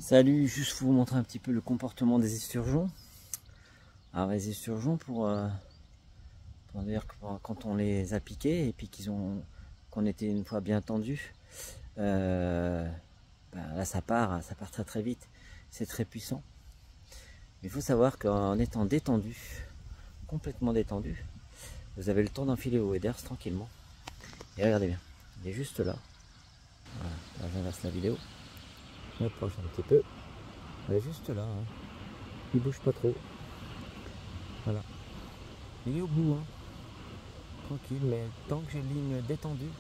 Salut, juste vous montrer un petit peu le comportement des esturgeons. Alors les esturgeons, pour dire que quand on les a piqués et puis qu'on était une fois bien tendus, là ça part très très vite, c'est très puissant. Il faut savoir qu'en étant détendu, complètement détendu, vous avez le temps d'enfiler vos waders tranquillement. Et regardez bien, il est juste là. Voilà, là j'inverse la vidéo. Je m'approche un petit peu. Il est juste là, hein. Il bouge pas trop. Voilà. Il est au bout, hein. Tranquille, mais tant que j'ai une ligne détendue,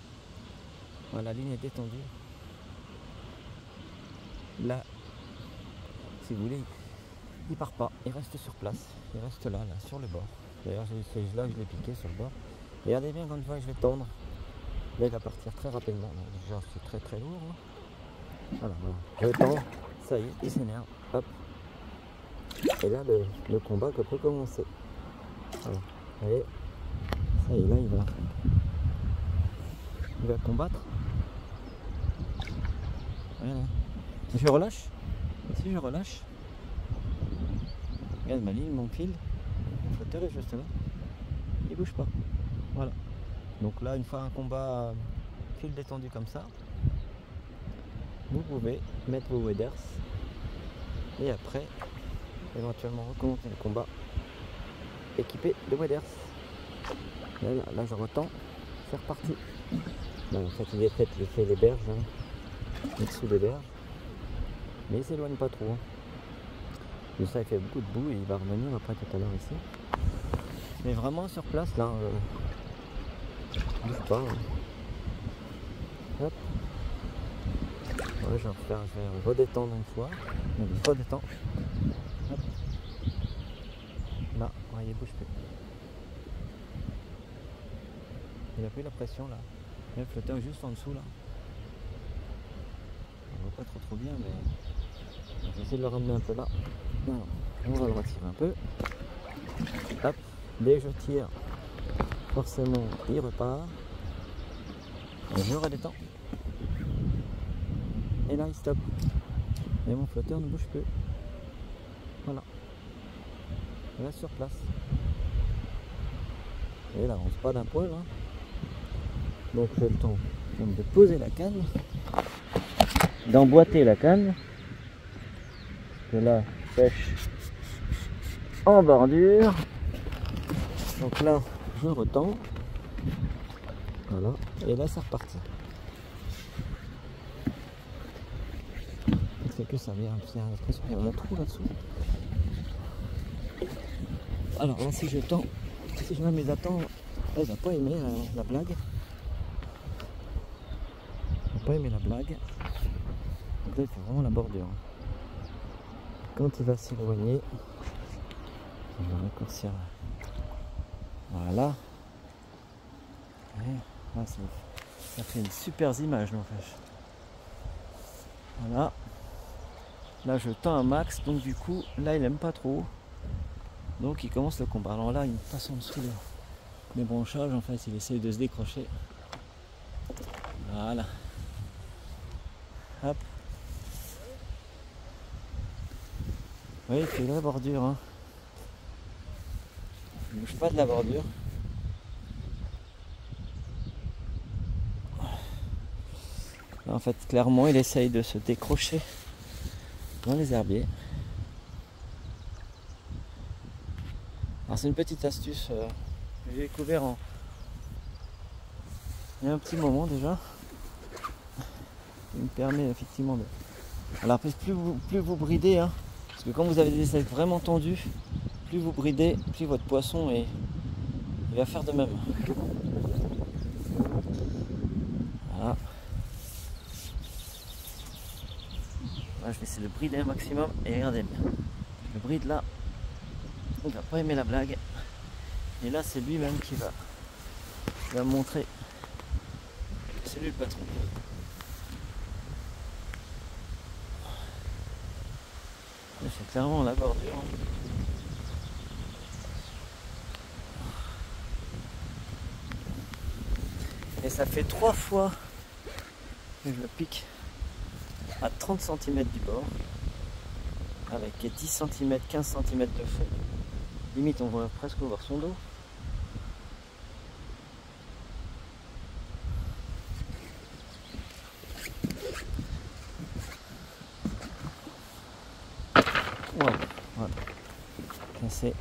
voilà, la ligne est détendue. Là, si vous voulez, il part pas, il reste sur place. Il reste là, sur le bord. D'ailleurs, c'est là que je l'ai piqué sur le bord. Regardez bien quand une fois que je vais tendre. Là, il va partir très rapidement. Déjà, c'est très très lourd, hein. Voilà, je tends, ça y est, il s'énerve. Hop. Et là, le combat peut commencer. Voilà. Vous voyez, ça y est, là, il va combattre. Voilà. Si je relâche, regarde ma ligne, mon fil, mon flotteur est juste là. Il bouge pas. Voilà. Donc là, une fois un combat fil détendu comme ça, vous pouvez mettre vos waders et après éventuellement recommencer le combat équipé de waders. Là je retends, c'est reparti. Là, en fait il est fait les berges, hein, en dessous des berges, mais il s'éloigne pas trop, hein. Mais ça il fait beaucoup de boue et il va revenir après tout à l'heure ici. Mais vraiment sur place là, bouge pas, hein. Hop. Ouais, je vais redétendre une fois. Je redétends. Hop. Là, ouais, il bouge plus. Il a pris la pression là. Et le flotteur est juste en dessous là. On voit pas trop bien, mais je vais essayer de le ramener un peu là. Voilà. On va le retirer un peu. Hop. Dès que je tire, forcément il repart. Et je redétends. Et là il stoppe. Et mon flotteur ne bouge plus. Voilà. Il reste sur place. Et là on se bat d'un poil, hein. Donc j'ai le temps de poser la canne, d'emboîter la canne. Que là pêche en bordure. Donc là je retends. Voilà. Et là c'est reparti. C'est que ça vient, j'ai l'impression qu'il y a un trou là-dessous. Alors là, si je tends, si je mets mes attentes, elle va pas aimer la blague. Elle va pas aimer la blague. Donc là, il fait vraiment la bordure. Quand il va s'éloigner, je vais raccourcir. Voilà. Ouais, ça fait une super image, n'empêche. Voilà. Là je tends un max, donc du coup là il aime pas trop, donc il commence le combat. Alors là il me passe en dessous mes branchages, en fait il essaye de se décrocher. Voilà. Hop. Oui, il fait la bordure, hein. Il bouge pas de la bordure. Là, en fait clairement il essaye de se décrocher dans les herbiers. Alors c'est une petite astuce que j'ai découvert il y a un petit moment déjà. Il me permet effectivement de... Alors plus vous bridez, hein, parce que quand vous avez des sacs vraiment tendus, plus vous bridez, plus votre poisson il va faire de même. Voilà. Là, je vais essayer de brider un maximum et regardez bien. Je bride là. Il va pas aimer la blague. Et là c'est lui-même qui va me montrer. C'est lui le patron. Là, c'est clairement la bordure. Et ça fait 3 fois que je le pique à 30 cm du bord. avec 10 cm, 15 cm de fond. Limite on voit presque voir son dos. Ouais, voilà. Cassé.